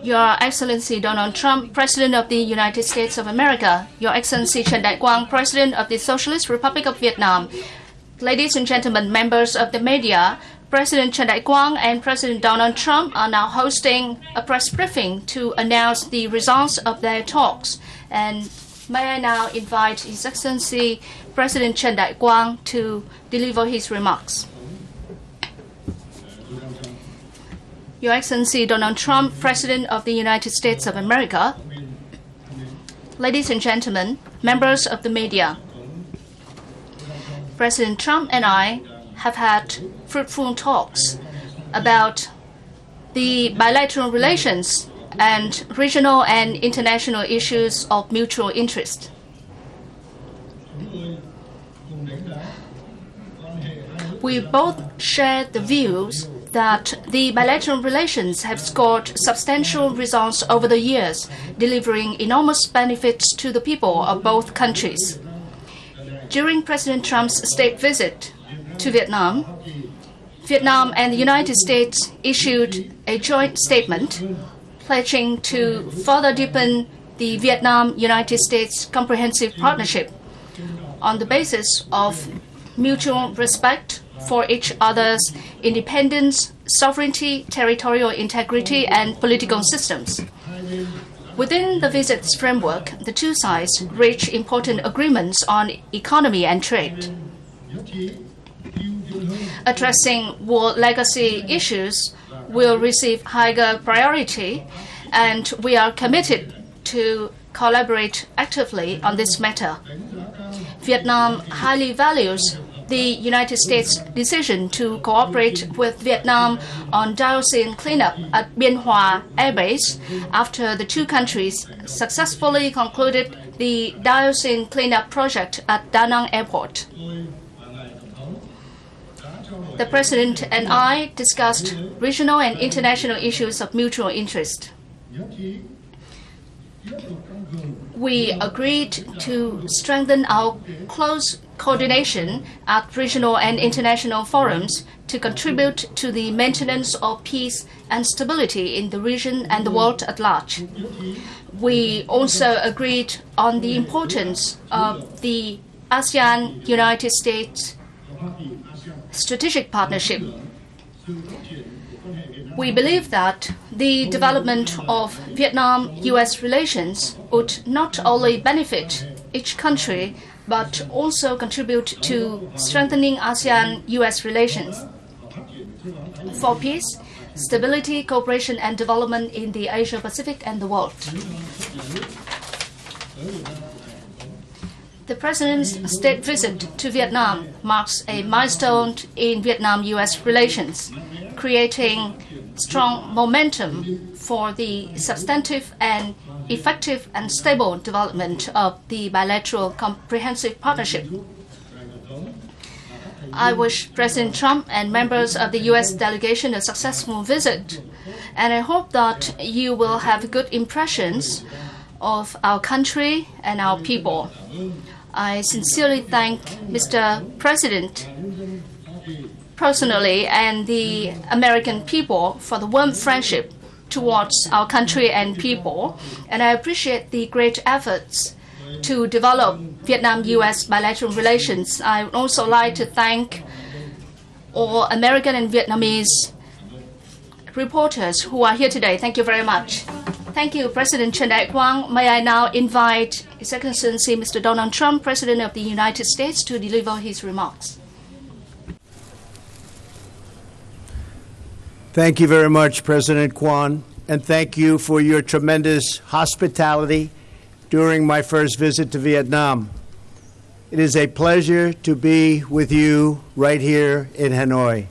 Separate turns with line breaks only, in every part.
Your Excellency Donald Trump, President of the United States of America, Your Excellency Trần Đại Quang, President of the Socialist Republic of Vietnam, ladies and gentlemen, members of the media, President Trần Đại Quang and President Donald Trump are now hosting a press briefing to announce the results of their talks. And may I now invite His Excellency President Trần Đại Quang to deliver his remarks. Your Excellency Donald Trump, President of the United States of America, ladies and gentlemen, members of the media, President Trump and I have had fruitful talks about the bilateral relations and regional and international issues of mutual interest. We both share the views that the bilateral relations have scored substantial results over the years, delivering enormous benefits to the people of both countries. During President Trump's state visit to Vietnam, Vietnam and the United States issued a joint statement pledging to further deepen the Vietnam-United States Comprehensive Partnership on the basis of mutual respect for each other's independence, sovereignty, territorial integrity, and political systems. Within the visit's framework, the two sides reached important agreements on economy and trade. Addressing war legacy issues will receive higher priority, and we are committed to collaborate actively on this matter. Vietnam highly values the United States' decision to cooperate with Vietnam on dioxin cleanup at Bien Hoa Air Base after the two countries successfully concluded the dioxin cleanup project at Da Nang Airport. The President and I discussed regional and international issues of mutual interest. We agreed to strengthen our close coordination at regional and international forums to contribute to the maintenance of peace and stability in the region and the world at large. We also agreed on the importance of the ASEAN-United States strategic partnership. We believe that the development of Vietnam-US relations would not only benefit each country, but also contribute to strengthening ASEAN-US relations for peace, stability, cooperation, and development in the Asia-Pacific and the world. The President's state visit to Vietnam marks a milestone in Vietnam-US relations, creating strong momentum for the substantive and effective and stable development of the bilateral comprehensive partnership. I wish President Trump and members of the U.S. delegation a successful visit, and I hope that you will have good impressions of our country and our people. I sincerely thank Mr. President personally and the American people for the warm friendship towards our country and people, and I appreciate the great efforts to develop Vietnam-US bilateral relations. I would also like to thank all American and Vietnamese reporters who are here today. Thank you very much. Thank you, President Trần Đại Quang. May I now invite His Excellency Mr. Donald Trump, President of the United States, to deliver his remarks.
Thank you very much, President Quang, and thank you for your tremendous hospitality during my first visit to Vietnam. It is a pleasure to be with you right here in Hanoi.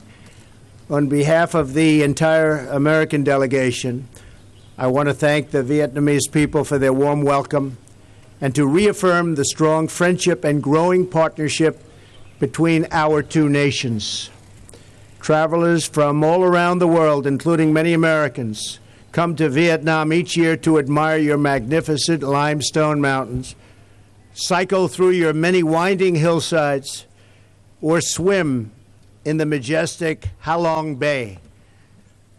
On behalf of the entire American delegation, I want to thank the Vietnamese people for their warm welcome and to reaffirm the strong friendship and growing partnership between our two nations. Travelers from all around the world, including many Americans, come to Vietnam each year to admire your magnificent limestone mountains, cycle through your many winding hillsides, or swim in the majestic Ha Long Bay.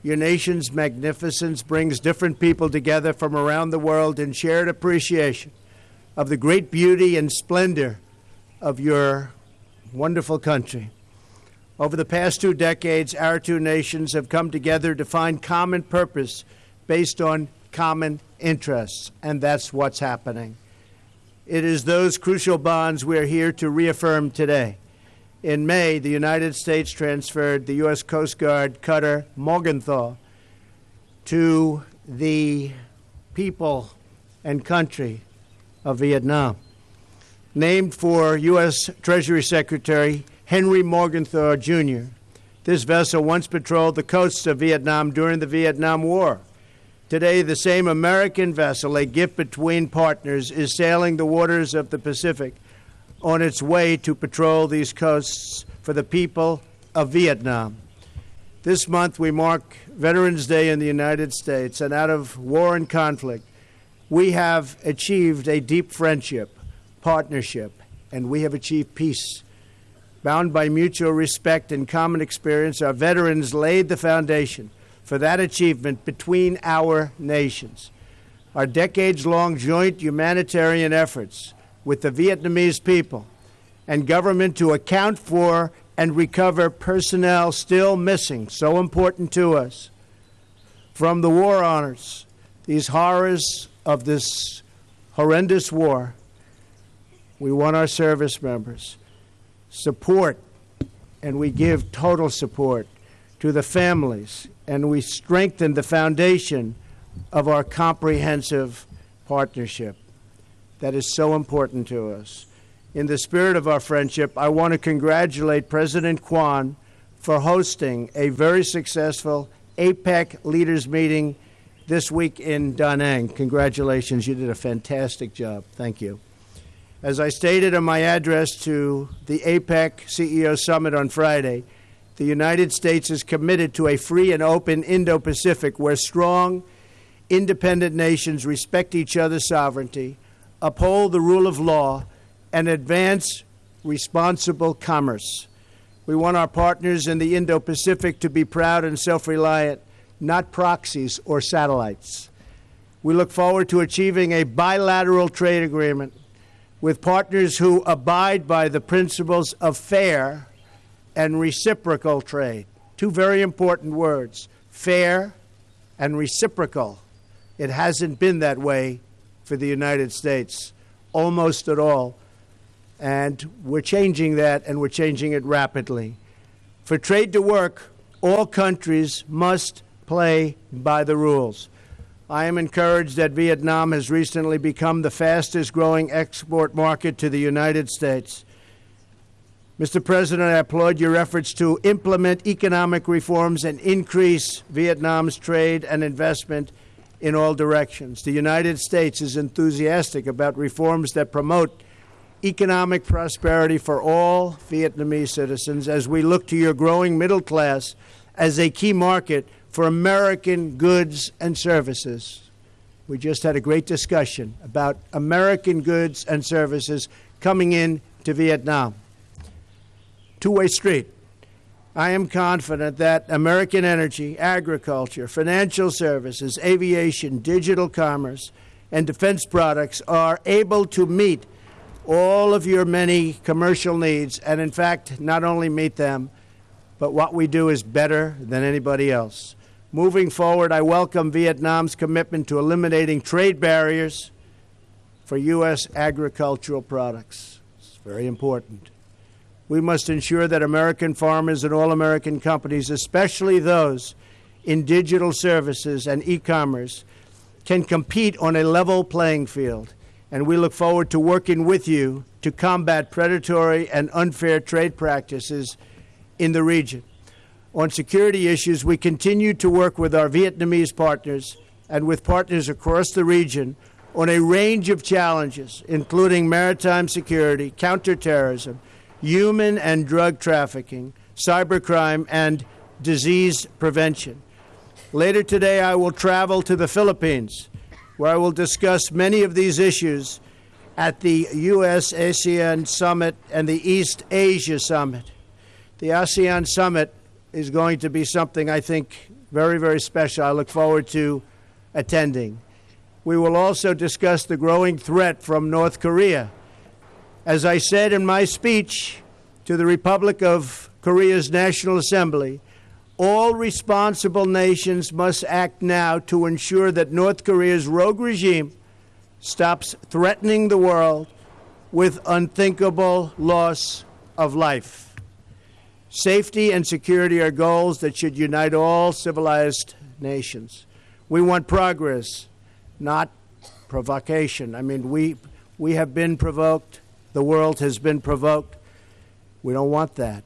Your nation's magnificence brings different people together from around the world in shared appreciation of the great beauty and splendor of your wonderful country. Over the past 2 decades, our two nations have come together to find common purpose based on common interests, and that's what's happening. It is those crucial bonds we're here to reaffirm today. In May, the United States transferred the U.S. Coast Guard cutter Morgenthau to the people and country of Vietnam. Named for U.S. Treasury Secretary Henry Morgenthau, Jr., this vessel once patrolled the coasts of Vietnam during the Vietnam War. Today, the same American vessel, a gift between partners, is sailing the waters of the Pacific on its way to patrol these coasts for the people of Vietnam. This month, we mark Veterans Day in the United States, and out of war and conflict, we have achieved a deep friendship, partnership, and we have achieved peace. Bound by mutual respect and common experience, our veterans laid the foundation for that achievement between our nations. Our decades-long joint humanitarian efforts with the Vietnamese people and government to account for and recover personnel still missing, so important to us. From the war honors, these horrors of this horrendous war, we want our service members support, and we give total support to the families, and we strengthen the foundation of our comprehensive partnership that is so important to us. In the spirit of our friendship, I want to congratulate President Quang for hosting a very successful APEC leaders meeting this week in Da Nang. Congratulations, you did a fantastic job. Thank you. As I stated in my address to the APEC CEO Summit on Friday, the United States is committed to a free and open Indo-Pacific where strong, independent nations respect each other's sovereignty, uphold the rule of law, and advance responsible commerce. We want our partners in the Indo-Pacific to be proud and self-reliant, not proxies or satellites. We look forward to achieving a bilateral trade agreement with partners who abide by the principles of fair and reciprocal trade. Two very important words, fair and reciprocal. It hasn't been that way for the United States, almost at all. And we're changing that, and we're changing it rapidly. For trade to work, all countries must play by the rules. I am encouraged that Vietnam has recently become the fastest growing export market to the United States. Mr. President, I applaud your efforts to implement economic reforms and increase Vietnam's trade and investment in all directions. The United States is enthusiastic about reforms that promote economic prosperity for all Vietnamese citizens as we look to your growing middle class as a key market for American goods and services. We just had a great discussion about American goods and services coming in to Vietnam. Two-way street. I am confident that American energy, agriculture, financial services, aviation, digital commerce, and defense products are able to meet all of your many commercial needs, and in fact, not only meet them, but what we do is better than anybody else. Moving forward, I welcome Vietnam's commitment to eliminating trade barriers for U.S. agricultural products. It's very important. We must ensure that American farmers and all American companies, especially those in digital services and e-commerce, can compete on a level playing field. And we look forward to working with you to combat predatory and unfair trade practices in the region. On security issues, we continue to work with our Vietnamese partners and with partners across the region on a range of challenges, including maritime security, counterterrorism, human and drug trafficking, cybercrime, and disease prevention. Later today, I will travel to the Philippines, where I will discuss many of these issues at the U.S.-ASEAN Summit and the East Asia Summit. The ASEAN Summit is going to be something I think very, very special. I look forward to attending. We will also discuss the growing threat from North Korea. As I said in my speech to the Republic of Korea's National Assembly, all responsible nations must act now to ensure that North Korea's rogue regime stops threatening the world with unthinkable loss of life. Safety and security are goals that should unite all civilized nations. We want progress, not provocation. I mean, we have been provoked. The world has been provoked. We don't want that.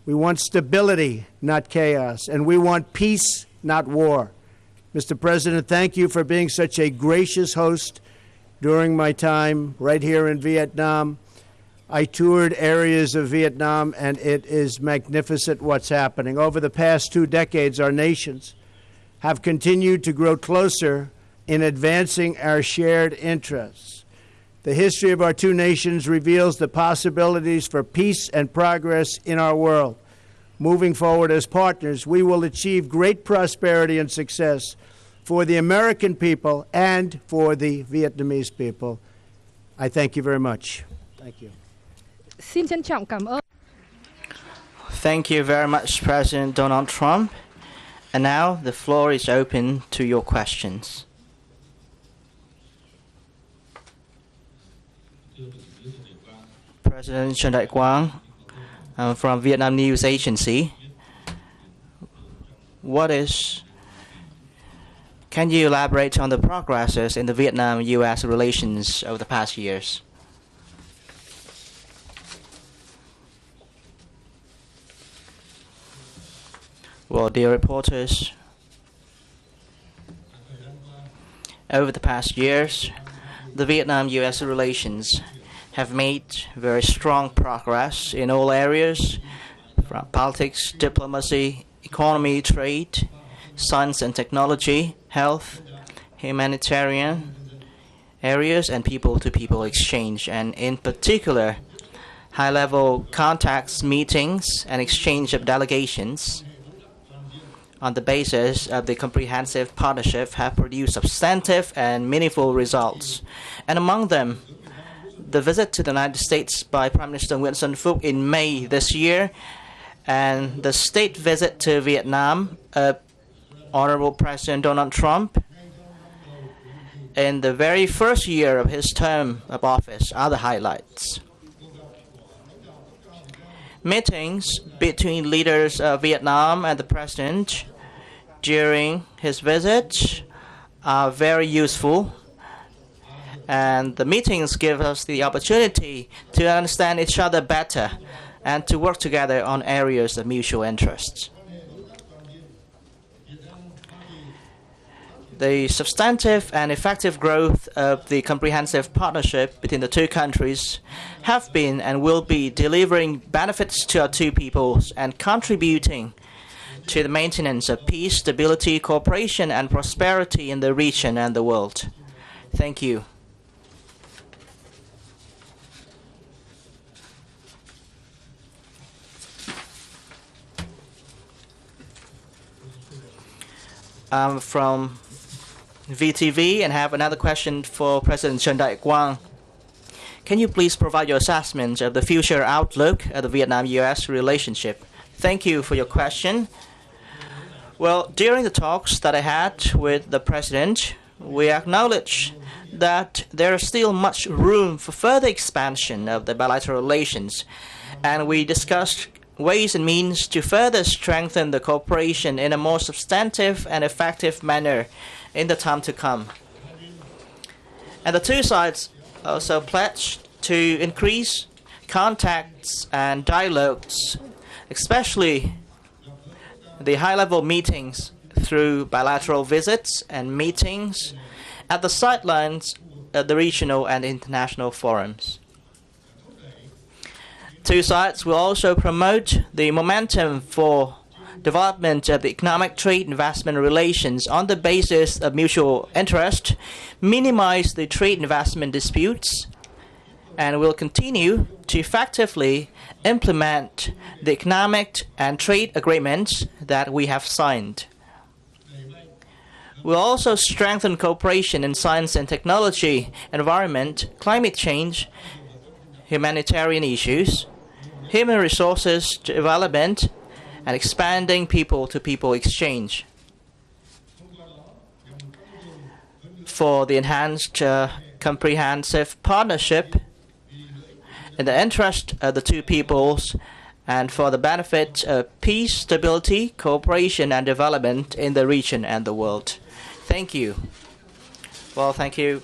We want stability, not chaos. And we want peace, not war. Mr. President, thank you for being such a gracious host during my time right here in Vietnam. I toured areas of Vietnam, and it is magnificent what's happening. Over the past 2 decades, our nations have continued to grow closer in advancing our shared interests. The history of our 2 nations reveals the possibilities for peace and progress in our world. Moving forward as partners, we will achieve great prosperity and success for the American people and for the Vietnamese people. I thank you very much. Thank you.
Xin trân trọng cảm ơn.
Thank you very much, President Donald Trump. And now the floor is open to your questions. President Trần Đại Quang from Vietnam News Agency. Can you elaborate on the progresses in the Vietnam-U.S. relations over the past years? Well, dear reporters, over the past years, the Vietnam-U.S. relations have made very strong progress in all areas, from politics, diplomacy, economy, trade, science and technology, health, humanitarian areas, and people-to-people exchange, and in particular, high-level contacts, meetings, and exchange of delegations on the basis of the comprehensive partnership have produced substantive and meaningful results. And among them, the visit to the United States by Prime Minister Nguyễn Xuân Phúc in May this year, and the state visit to Vietnam of Honorable President Donald Trump in the very first year of his term of office are the highlights. Meetings between leaders of Vietnam and the President during his visit are very useful, and the meetings give us the opportunity to understand each other better and to work together on areas of mutual interest. The substantive and effective growth of the comprehensive partnership between the 2 countries have been and will be delivering benefits to our 2 peoples and contributing to the maintenance of peace, stability, cooperation, and prosperity in the region and the world. Thank you. I'm from VTV and have another question for President Trần Đại Quang. Can you please provide your assessment of the future outlook of the Vietnam-U.S. relationship? Thank you for your question. Well, during the talks that I had with the President, we acknowledge that there is still much room for further expansion of the bilateral relations, and we discussed ways and means to further strengthen the cooperation in a more substantive and effective manner in the time to come. And the 2 sides also pledged to increase contacts and dialogues, especially the high-level meetings through bilateral visits and meetings at the sidelines of the regional and international forums. 2 sides will also promote the momentum for development of the economic trade investment relations on the basis of mutual interest, minimize the trade investment disputes, and will continue to effectively implement the economic and trade agreements that we have signed. We'll also strengthen cooperation in science and technology, environment, climate change, humanitarian issues, human resources development, and expanding people-to-people exchange. For the enhanced comprehensive partnership in the interest of the two peoples and for the benefit of peace, stability, cooperation, and development in the region and the world. Thank you. Well, thank you.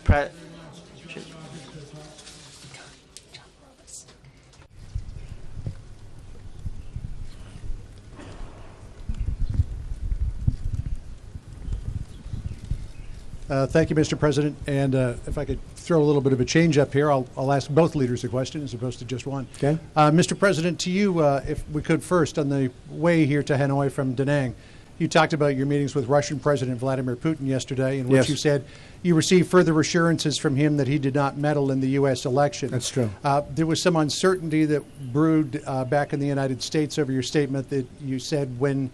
Thank you, Mr. President. And if I could throw a little bit of a change up here, I'll ask both leaders a question as opposed to just one.
Okay.
Mr. President, to you, if we could first, on the way here to Hanoi from Da Nang, you talked about your meetings with Russian President Vladimir Putin yesterday, in which
Yes.
you said you received further assurances from him that he did not meddle in the U.S. election.
That's true.
There was some uncertainty that brewed back in the United States over your statement that you said when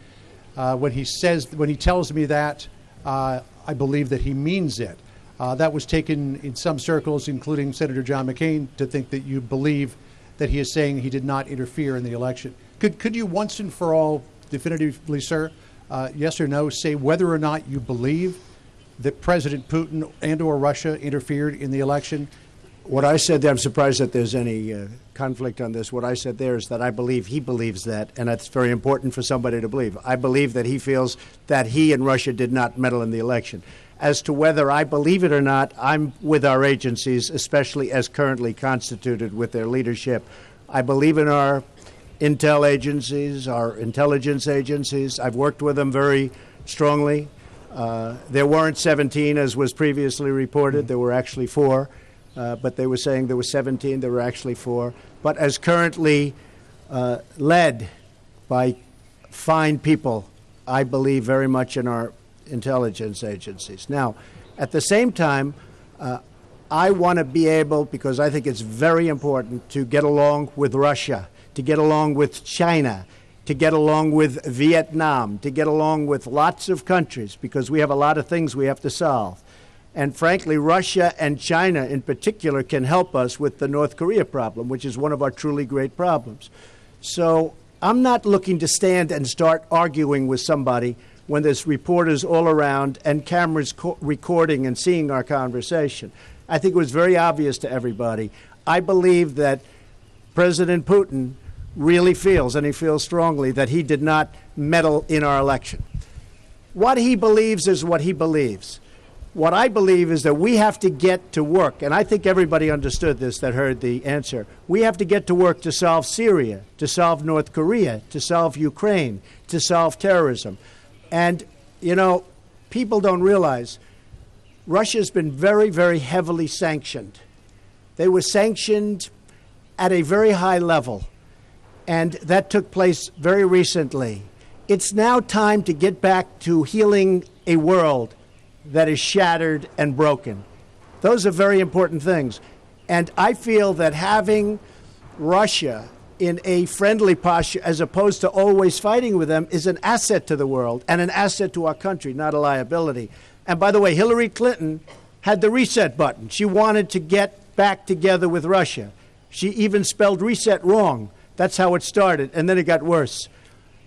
he tells me that, I believe that he means it. That was taken in some circles, including Senator John McCain, to think that you believe that he is saying he did not interfere in the election. Could you once and for all, definitively, sir, yes or no, say whether or not you believe that President Putin and/or Russia interfered in the election?
What I said there, I'm surprised that there's any conflict on this. What I said there is that I believe he believes that, and that's very important for somebody to believe. I believe that he feels that he and Russia did not meddle in the election. As to whether I believe it or not, I'm with our agencies, especially as currently constituted with their leadership. I believe in our intel agencies, our intelligence agencies. I've worked with them very strongly. There weren't 17, as was previously reported. There were actually 4. But they were saying there were 17. There were actually 4. But as currently led by fine people, I believe very much in our intelligence agencies. Now, at the same time, I want to be able, because I think it's very important, to get along with Russia, to get along with China, to get along with Vietnam, to get along with lots of countries, because we have a lot of things we have to solve. And frankly, Russia and China in particular can help us with the North Korea problem, which is one of our truly great problems. So I'm not looking to stand and start arguing with somebody when there's reporters all around and cameras recording and seeing our conversation. I think it was very obvious to everybody. I believe that President Putin really feels, and he feels strongly, that he did not meddle in our election. What he believes is what he believes. What I believe is that we have to get to work, and I think everybody understood this that heard the answer. We have to get to work to solve Syria, to solve North Korea, to solve Ukraine, to solve terrorism. And, you know, people don't realize Russia's been very, very heavily sanctioned. They were sanctioned at a very high level, and that took place very recently. It's now time to get back to healing a world that is shattered and broken. Those are very important things. And I feel that having Russia in a friendly posture as opposed to always fighting with them is an asset to the world and an asset to our country, not a liability. And by the way, Hillary Clinton had the reset button. She wanted to get back together with Russia. She even spelled reset wrong. That's how it started, and then it got worse.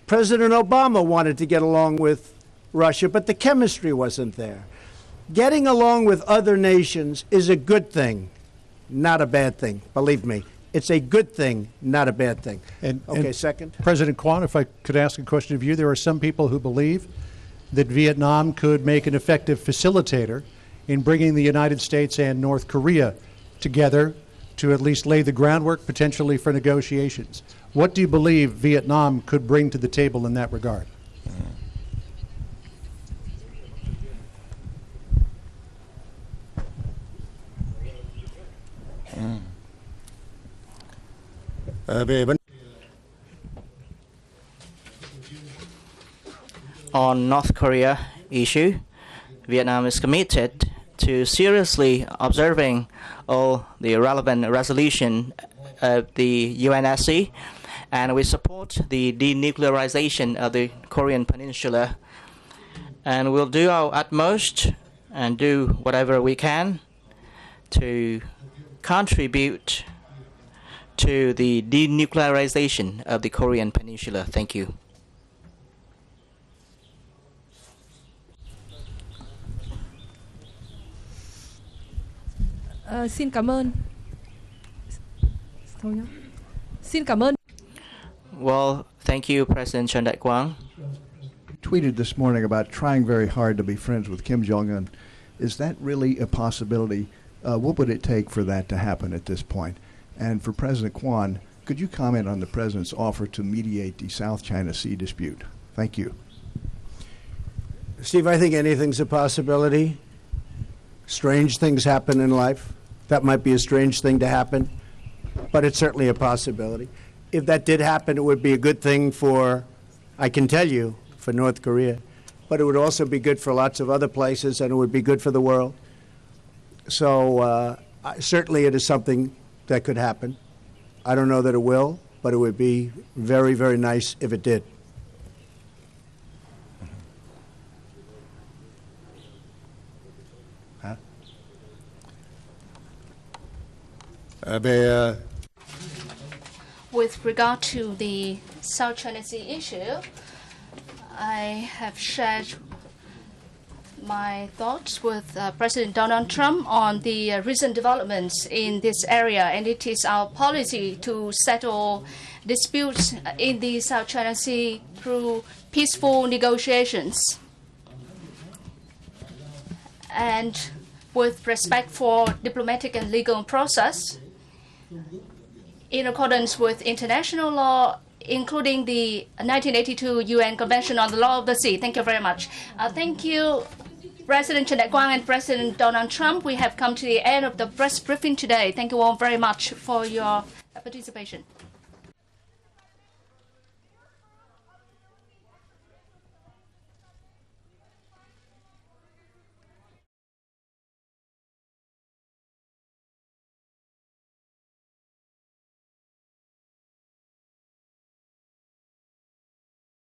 President Obama wanted to get along with Russia, but the chemistry wasn't there. Getting along with other nations is a good thing, not a bad thing. Believe me, it's a good thing, not a bad thing. Okay, second.
President Quang, if I could ask a question of you, there are some people who believe that Vietnam could make an effective facilitator in bringing the United States and North Korea together to at least lay the groundwork potentially for negotiations. What do you believe Vietnam could bring to the table in that regard?
On North Korea issue, Vietnam is committed to seriously observing all the relevant resolution of the UNSC, and we support the denuclearization of the Korean Peninsula. And we'll do our utmost and do whatever we can to contribute to the denuclearization of the Korean Peninsula. Thank you.
Xin cảm ơn. Xin cảm ơn.
Well, thank you, President Chun Dai-Quang.
Tweeted this morning about trying very hard to be friends with Kim Jong-un. Is that really a possibility? What would it take for that to happen at this point? And for President Kwan, could you comment on the President's offer to mediate the South China Sea dispute? Thank you.
Steve, I think anything's a possibility. Strange things happen in life. That might be a strange thing to happen, but it's certainly a possibility. If that did happen, it would be a good thing for, I can tell you, for North Korea, but it would also be good for lots of other places, and it would be good for the world. So certainly it is something that could happen. I don't know that it will, but it would be very, very nice if it did.
With regard to the South China Sea issue, I have shared my thoughts with President Donald Trump on the recent developments in this area, and it is our policy to settle disputes in the South China Sea through peaceful negotiations and with respect for diplomatic and legal process in accordance with international law, including the 1982 UN Convention on the Law of the Sea. Thank you very much. Thank you, President Chun Dai-Quang and President Donald Trump. We have come to the end of the press briefing today. Thank you all very much for your participation.